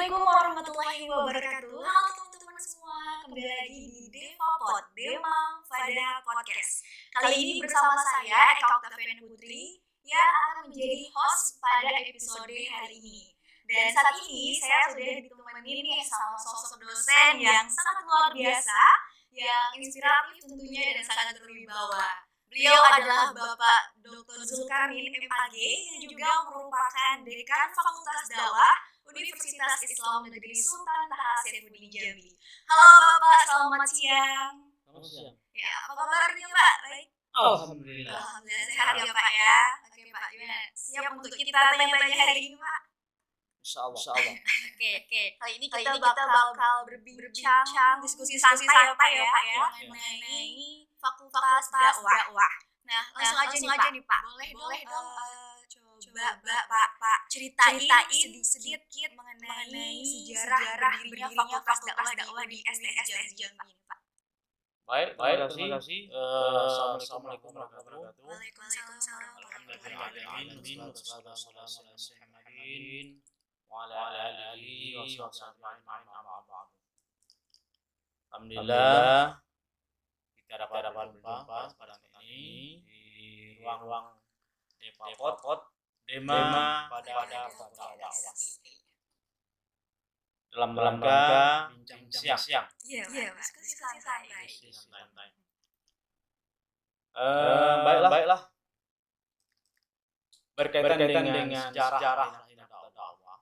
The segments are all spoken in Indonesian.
Assalamualaikum warahmatullahi wabarakatuh. Halo teman-teman semua, kembali lagi di Devapod, Demang Fada Podcast. Kali ini bersama saya Eka Oktaviana Putri yang akan menjadi host pada episode hari ini. Dan saat ini saya sudah ditemani nih sama sosok dosen yang sangat luar biasa, yang inspiratif tentunya dan sangat berwibawa. Beliau adalah Bapak Dr. Zulkarnin MAG yang juga merupakan Dekan Fakultas Dakwah Universitas Islam Negeri Sultan Taha Saifuddin Jambi. Halo Bapak, selamat siang. Selamat siang. Ya, apa kabarnya Pak? Baik. Alhamdulillah. Alhamdulillah sehat ya Pak ya. Oke Pak, gimana? Siap untuk kita tanya-tanya hari ini Pak? Insyaallah. Oke. Kali ini kita bakal berbincang diskusi santai ya Pak ya, mengenai Fakultas Dakwah. Nah, langsung aja nih Pak. Boleh dong coba Bapak ceritain sedikit mengenai sejarah berdirinya Fakultas Dakwah di STS Jambi Pak. Baik, terima kasih. Assalamualaikum warahmatullahi wabarakatuh. Waalaikumsalam. Alhamdulillah. Wa ala alihi wa sahbihi Alhamdulillah kita dapat berjumpa pada ini di ruang Devapod Dema pada dakwah dalam rangka bincang siang. Iya, diskusi santai. Baiklah. Berkaitan dengan sejarah dakwah.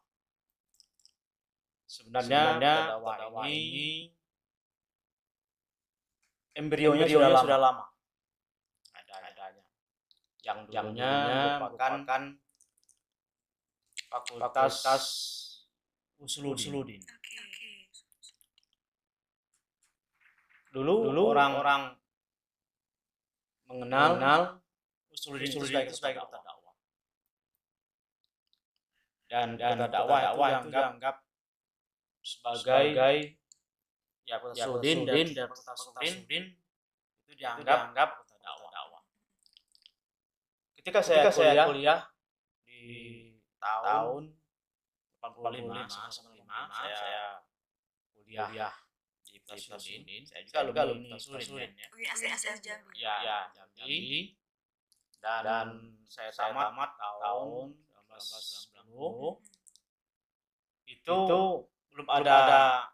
Sebenarnya dakwah ini embrionya sudah lama adanya. Yang dulunya merupakan Fakultas Usuluddin. Dulu orang mengenal Usuluddin sebagai kota dakwah. Dan kota dakwah itu dianggap sebagai kota Usuluddin dan kota Usuluddin itu dianggap kota dakwah. Ketika saya kuliah di tahun 85 saya kuliah di Usuluddin. Saya juga alumni Usuluddin ya. STS Jambi. Ya, Jambi. Dan saya tamat tahun 1990. Itu belum ada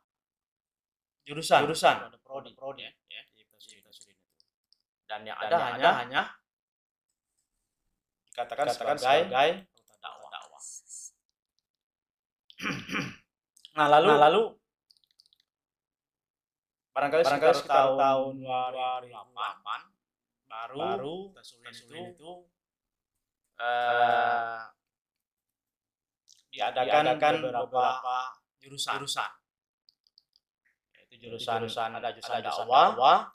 jurusan ada prodi ya di Usuluddin itu. Dan yang ada hanya dikatakan sebagai kota dakwah. Nah, lalu barangkali sekitar tahun 2008 baru Usuluddin itu diadakan beberapa jurusan. Yaitu jurusan ada jurusan dakwah,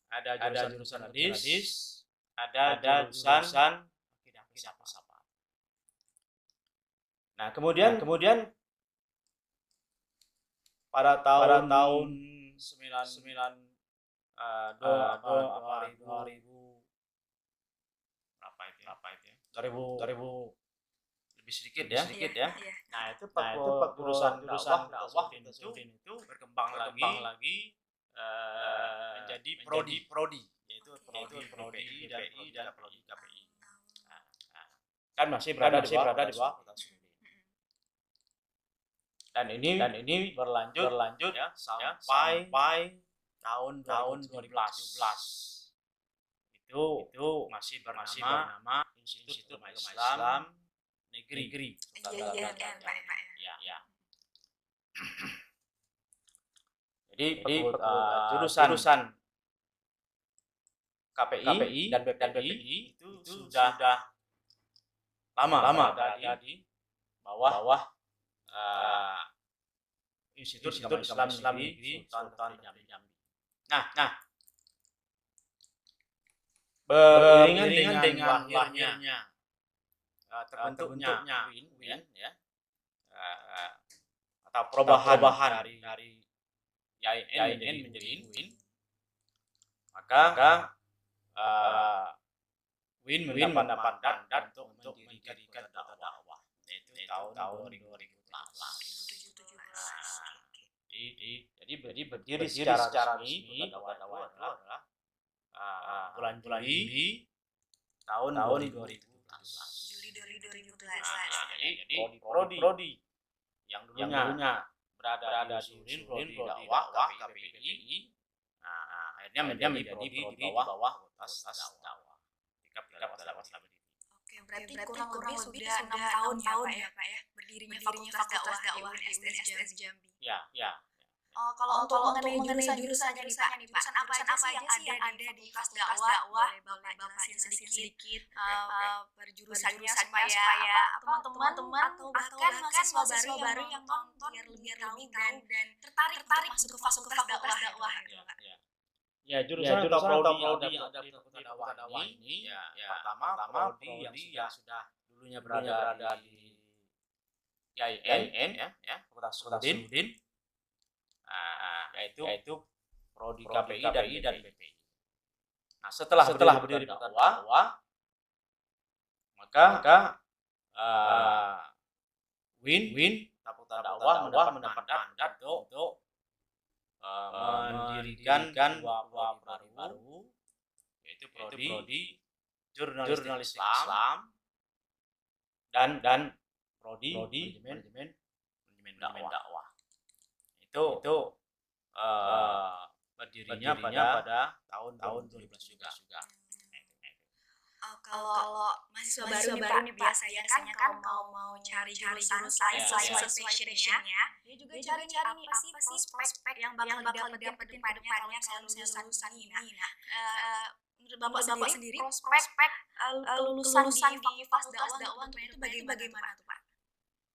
ada jurusan hadis, ada jurusan akidah filsafat. Nah, kemudian pada tahun 2000 berapa itu ya? 2000 lebih sedikit ya. Nah, itu jurusan dakwah itu berkembang lagi menjadi prodi yaitu prodi DPI dan prodi KPI. Nah, kan masih berada di bawah Kota Usuluddin. Dan ini berlanjut ya sampai tahun 2017. Itu masih bernama Institut Agama Islam Negeri. Ya. Jadi jurusan KPI dan BPI itu sudah lama ada di bawah Institut Agama Islam Negeri Sultan Jambi. Nah, beriringan dengan lahirnya terbentuknya UIN ya, atau perubahan dari YIN menjadi UIN, maka UIN mendapat mandat untuk mendirikan kota dakwah, yaitu tahun 2017. Jadi berdiri secara resmi Pemuda Dakwah itu adalah bulan Juli tahun 2017. Juli 2017. Jadi prodi yang dulunya berada di prodi dakwah KPI, akhirnya menjadi prodi di bawah Fakultas Dakwah. Oke, berarti kurang lebih sudah 6 tahun ya Pak ya, berdirinya Fakultas Dakwah UNSDN Jambi. Ya. Kalau untuk mengenai jurusannya nih Pak, jurusan apa aja sih yang ada di Fakultas Dakwah? Boleh Bapak jelasin sedikit berjurusannya supaya teman-teman atau bahkan mahasiswa baru yang nonton biar lebih tahu dan tertarik masuk ke Fakultas Dakwah gitu Pak. Ya, jurusan atau prodi yang ada di Fakultas Dakwah ini pertama prodi yang sudah dulunya berada di IAIN ya, Fakultas Udin. Yaitu prodi KPI dan BPI. Nah, setelah berdiri dakwah, maka WIN Fakultas Dakwah mendapat mandat untuk mendirikan dua prodi baru, yaitu prodi jurnalis Islam dan prodi manajemen dakwah. Itu berdirinya pada tahun 2012 juga. Kalau mahasiswa baru nih biasanya kan kalau mau cari jurusan sesuai passionnya, dia juga cari apa sih prospek yang bakal didapetin ke depannya kalau lulusan ini. Menurut Bapak sendiri prospek lulusan di Fakultas Dakwah itu bagaimana tuh Pak?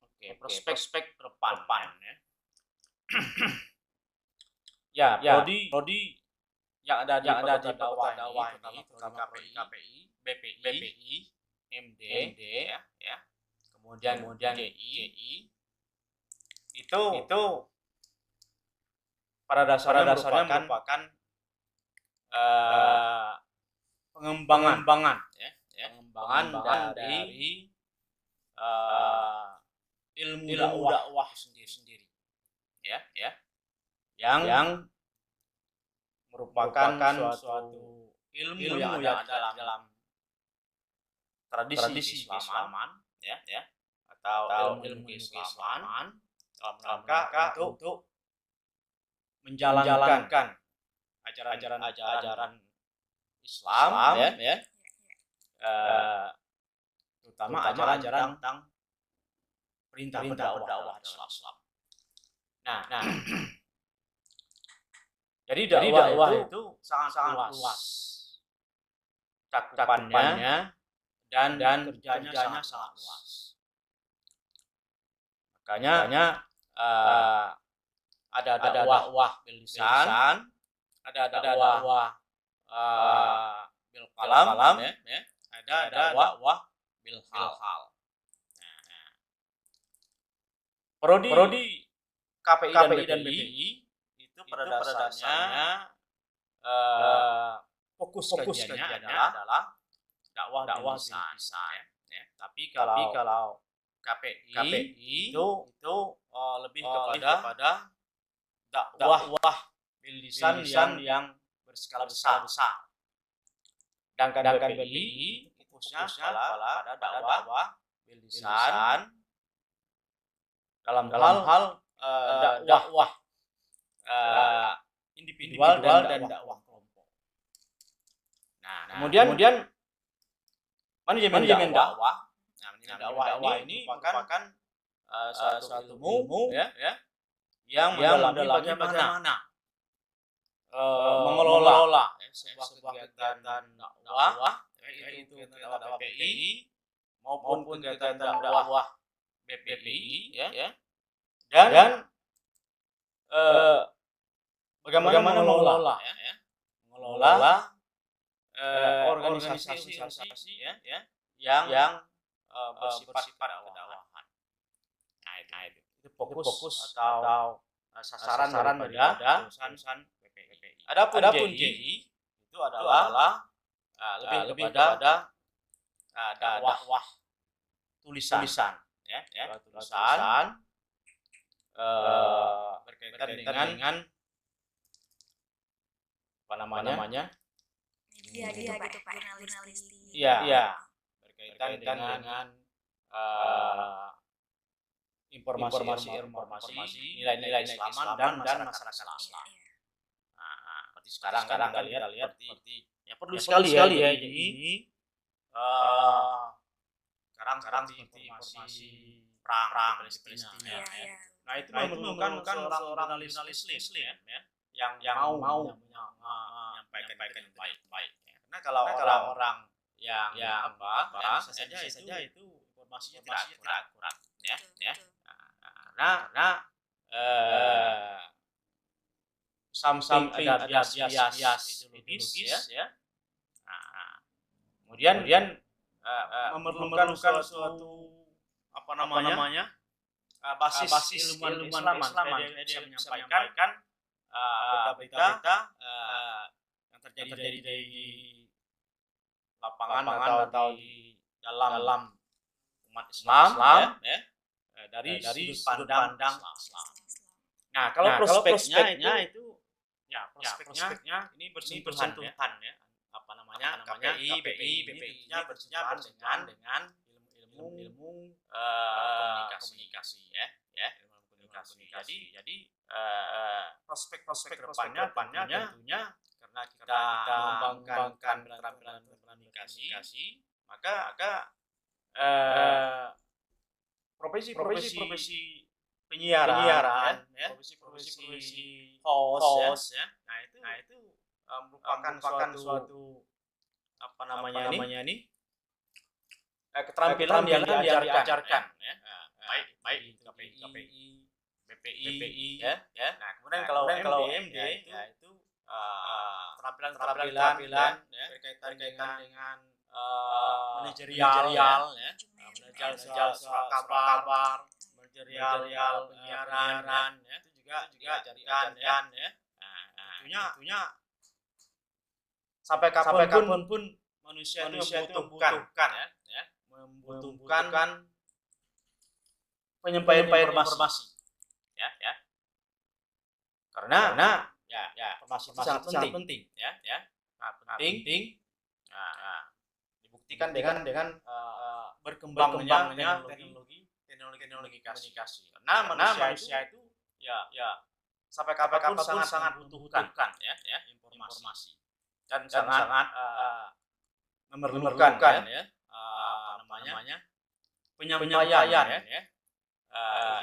Oke, prospek ke depan ya. Ya, prodi yang ada di dakwah ini terutama KPI, BPI, MD ya. Kemudian GI itu pada dasarnya merupakan pengembangan dari ilmu dakwah sendiri ya. Yang merupakan suatu ilmu yang ada dalam tradisi keislaman ya atau ilmu keislaman dalam rangka untuk menjalankan ajaran Islam ya. Terutama ajaran tentang perintah berdakwah dalam Islam. Nah, jadi dakwah itu sangat luas cakupannya dan kerjanya sangat luas. Makanya ada dakwah bil lisan, ada dakwah bil qalam ya, ada dakwah bil hal. Prodi KPI dan BPI itu pada dasarnya fokus kajiannya adalah dakwah lisan ya. Tapi kalau KPI itu lebih kepada dakwah bil lisan yang berskala besar. Sedangkan BPI fokusnya adalah pada dakwah bil lisan dalam hal dakwah individual dan dakwah kelompok. Nah, kemudian manajemen dakwah. Nah, manajemen dakwah ini merupakan suatu ilmu ya yang mendalami bagaimana mengelola sebuah kegiatan dakwah yaitu dakwah BPI maupun kegiatan dakwah BPI ya. Dan bagaimana mengelola organisasi ya yang bersifat kedakwahan. Nah, itu fokus atau sasaran daripada jurusan BPI. Adapun GI itu adalah lebih kepada dakwah tulisan ya tulisan berkaitan dengan media gitu Pak, jurnalistik. Iya, berkaitan dengan informasi nilai-nilai keislaman dan masyarakat Islam. Nah, seperti sekarang kita lihat seperti ya perlu sekali ya ini sekarang seperti informasi perang di Palestina. Nah, itu memerlukan seorang jurnalis Muslim ya yang mau menyampaikan yang baik. Karena kalau orang yang bisa saja itu informasinya tidak akurat ya. Karena samping ada bias ideologis ya. Nah, kemudian memerlukan suatu basis ilmuwan Islam dia menyampaikan berita-berita yang terjadi di lapangan atau di dalam umat Islam ya, dari sudut pandang Islam. Nah, kalau prospeknya itu prospeknya ini bersentuhan ya. KPI, BPI-nya bersentuhan dengan ilmu komunikasi ya. Ilmu komunikasi. Jadi prospek depannya tentunya karena kita mengembangkan keterampilan komunikasi, maka profesi penyiaran ya, profesi host ya. Nah, itu merupakan suatu keterampilan yang diajarkan ya. Baik KPI, BPI ya. Nah, kemudian kalau MD ya itu keterampilan ya berkaitan dengan manajerial ya. Manajerial kabar, manajerial penyiaran ya, itu juga diajarkan ya. Nah, tentunya sampai kapanpun manusia itu membutuhkan penyampaian informasi ya. Karena informasi itu sangat penting ya. Penting. Nah, dibuktikan dengan berkembangnya teknologi komunikasi. Karena manusia itu ya sampai kapanpun sangat membutuhkan ya informasi dan sangat memerlukan ya penyampaian ya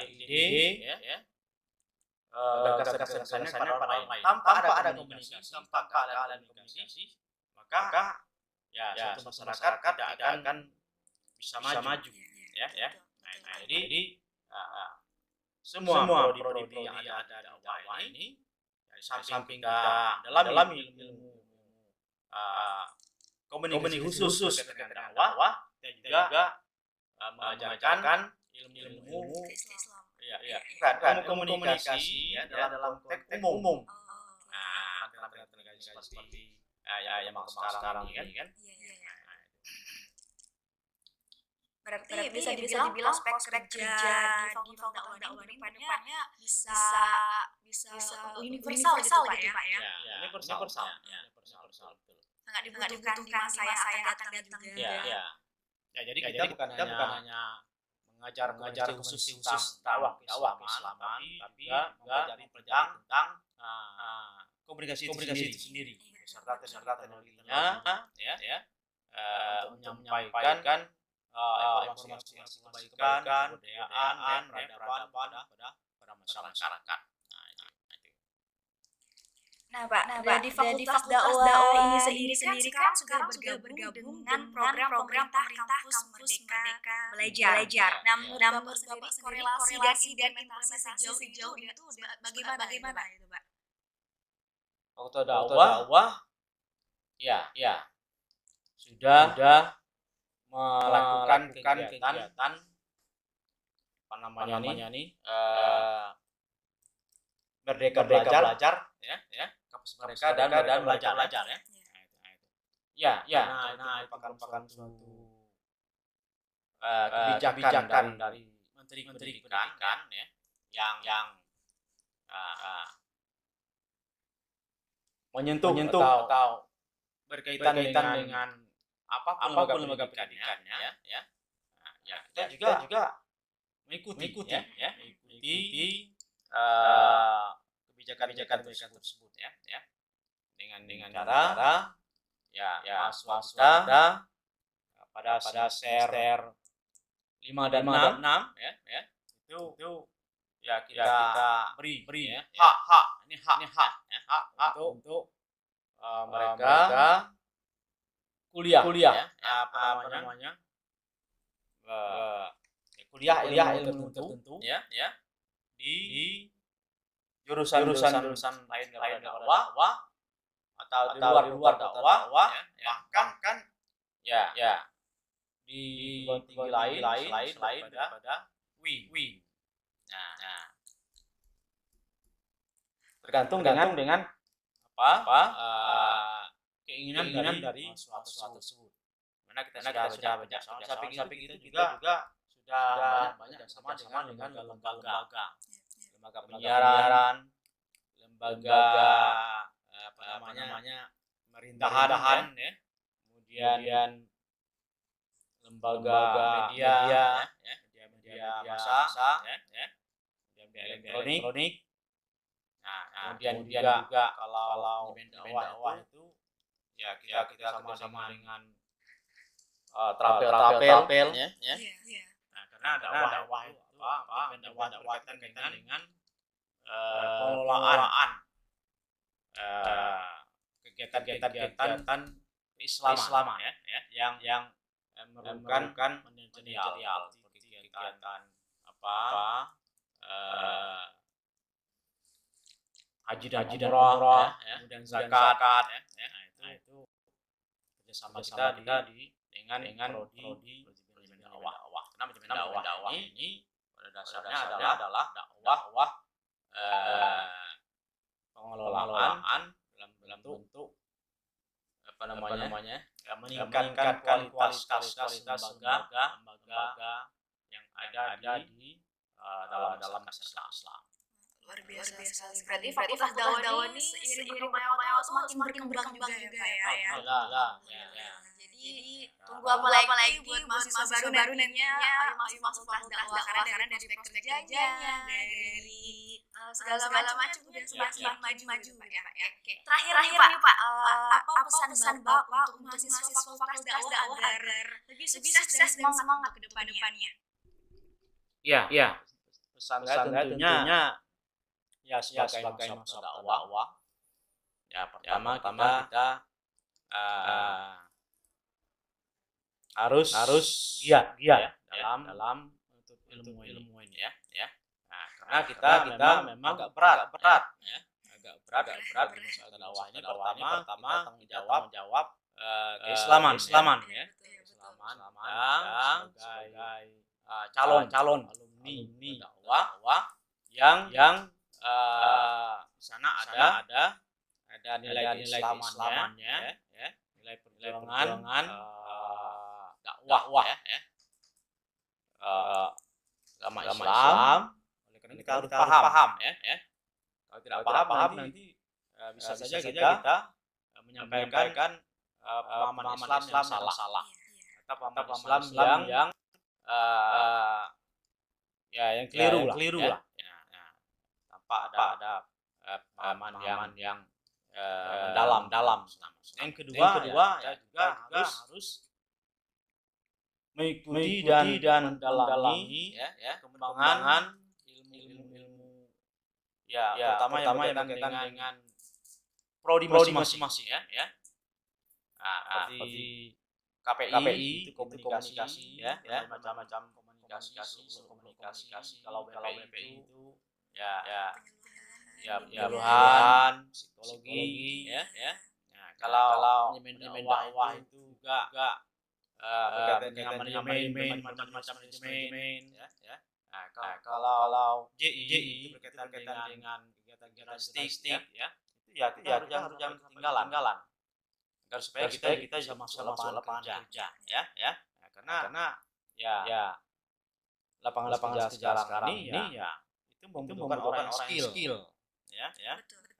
ide ya gagasan-gagasannya kepada orang lain tanpa ada komunikasi, maka ya suatu masyarakat tidak akan bisa maju ya. Nah, jadi semua prodi yang ada di dakwah ini dari samping kita dalam ilmu komunikasi khusus dengan dakwah, kita juga mengajarkan ilmu komunikasi ya dalam konteks umum. Nah, komunikasi seperti yang sekarang ini kan. Berarti bisa dibilang prospek kerja di fakultas dakwah ini depannya bisa universal gitu Pak ya. Universal. Sangat dibutuhkan di masa yang akan datang juga. Ya, jadi kita bukan hanya mengajar khusus dakwah keislaman, tapi juga mempelajari tentang komunikasi itu sendiri serta teknologinya ya untuk menyampaikan informasi kebaikan, kebudayaan, peradaban pada masyarakat. Nah, Pak, di fakultas dakwah ini sendiri kan sekarang sudah bergabung dengan program kampus Merdeka Belajar. Namun Bapak korelasi dan implementasi sejauh itu bagaimana itu, Pak? Fakultas dakwah ya sudah melakukan kegiatan Merdeka Belajar ya kampus mereka dan belajar ya. Nah, itu merupakan suatu kebijakan dari Menteri Pendidikan ya yang menyentuh atau berkaitan dengan apapun lembaga pendidikannya, ya. Nah, ya kita juga mengikuti kebijakan tersebut, ya. Dengan cara mahasiswa kita pada semester 5 dan 6, ya. Itu ya kita beri ya. Hak. Ini hak untuk mereka kuliah ya. Apa namanya? Kuliah ilmu tertentu ya di jurusan lain daripada dakwah atau di luar dakwah ya. Bahkan ya di perguruan tinggi lain selain daripada UI. Nah, tergantung dengan apa keinginan dari mahasiswa tersebut. Karena kita sudah banyak samping itu juga sudah banyak sama dengan lembaga penyiaran, lembaga apa namanya pemerintahan ya. Kemudian lembaga media massa ya. Media elektronik. Nah, kemudian juga kalau di dakwah itu ya kita sama dengan trapel ya. Nah, karena dakwah itu berkaitan dengan pengelolaan kegiatan Islaman ya yang memerlukan manajerial kegiatan haji dan umrah ya, kemudian zakat ya. Nah, itu kerjasama kita dengan prodi manajemen dakwah. Karena manajemen dakwah ini pada dasarnya adalah dakwah pengelolaan dalam bentuk apa namanya ya, meningkatkan kualitas lembaga yang ada di dalam Islam. Luar biasa. Berarti fakultas dakwah ini seiring berkembang semakin berkembang juga ya. Ya. Jadi tunggu apa lagi buat mahasiswa baru nantinya ayo masuk fakultas dakwah karena dari prospek kerjanya, dari segala macam udah semakin maju ya Pak ya. Terakhir nih Pak, apa pesan Bapak untuk mahasiswa fakultas dakwah agar lebih sukses dan semangat ke depannya? Iya. Pesan saya tentunya ya sebagai mahasiswa dakwah ya pertama kita harus giat ya dalam untuk ilmu ini ya. Nah, karena kita memang agak berat ya. Agak berat di masalah dakwah ini pertama kita tanggung jawab keislaman ya. Keislaman sebagai calon alumni dakwah yang di sana ada nilai keislamannya ya, nilai perjuangan dakwah ya. Agama Islam. Oleh karena kita harus paham ya. Kalau tidak paham nanti bisa saja kita menyampaikan pemahaman Islam yang salah. Atau pemahaman Islam yang yang keliru lah. Tanpa ada pemahaman yang dalam. Yang kedua ya juga harus mengikuti dan mendalami ya perkembangan ilmu ya terutama yang berkaitan dengan prodi masing-masing ya. Nah, seperti KPI itu komunikasi ya macam-macam komunikasi kalau BPI itu ya penyuluhan psikologi ya. Nah, kalau manajemen dakwah itu juga berkaitan dengan manajemen macam-macam manajemen ya. Nah, kalau JI itu berkaitan dengan kegiatan statistik ya. Itu ya kita harus jangan ketinggalan agar supaya kita bisa masuk lapangan kerja ya. Nah, karena ya lapangan kerja sekarang ini ya itu membutuhkan orang yang skill ya.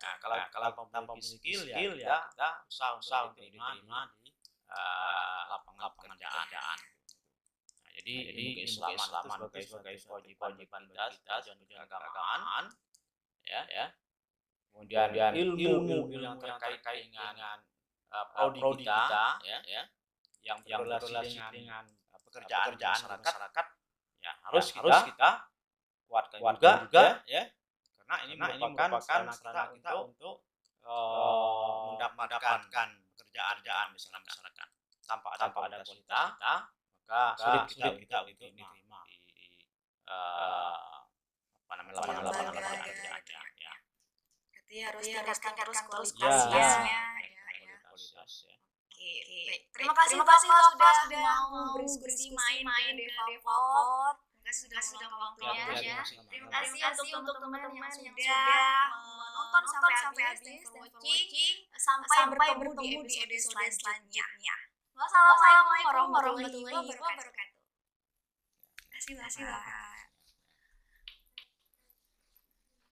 Nah, kalau tanpa memiliki skill ya kita usaha untuk diterima di lapangan pekerjaan. Nah, jadi selama itu sebagai kewajiban kita dan keagamaan ya. Kemudian ilmu yang terkait dengan prodi kita ya yang berrelasi dengan pekerjaan masyarakat ya harus kita kuatkan juga ya karena ini merupakan sarana kita untuk mendapatkan pekerjaan masyarakat tanpa ada kualitas kita maka sulit kita untuk diterima di lapangan pekerjaan ya. Berarti harus tingkatkan terus kualitasnya. Oke, baik. Terima kasih Bapak sudah mau berdiskusi main di Devapot. Terima kasih sudah waktunya ya. Terima kasih untuk teman-teman yang sudah menonton sampai habis dan watching. Sampai bertemu di episode selanjutnya. Wassalamualaikum warahmatullahi wabarakatuh. Terima kasih Bapak.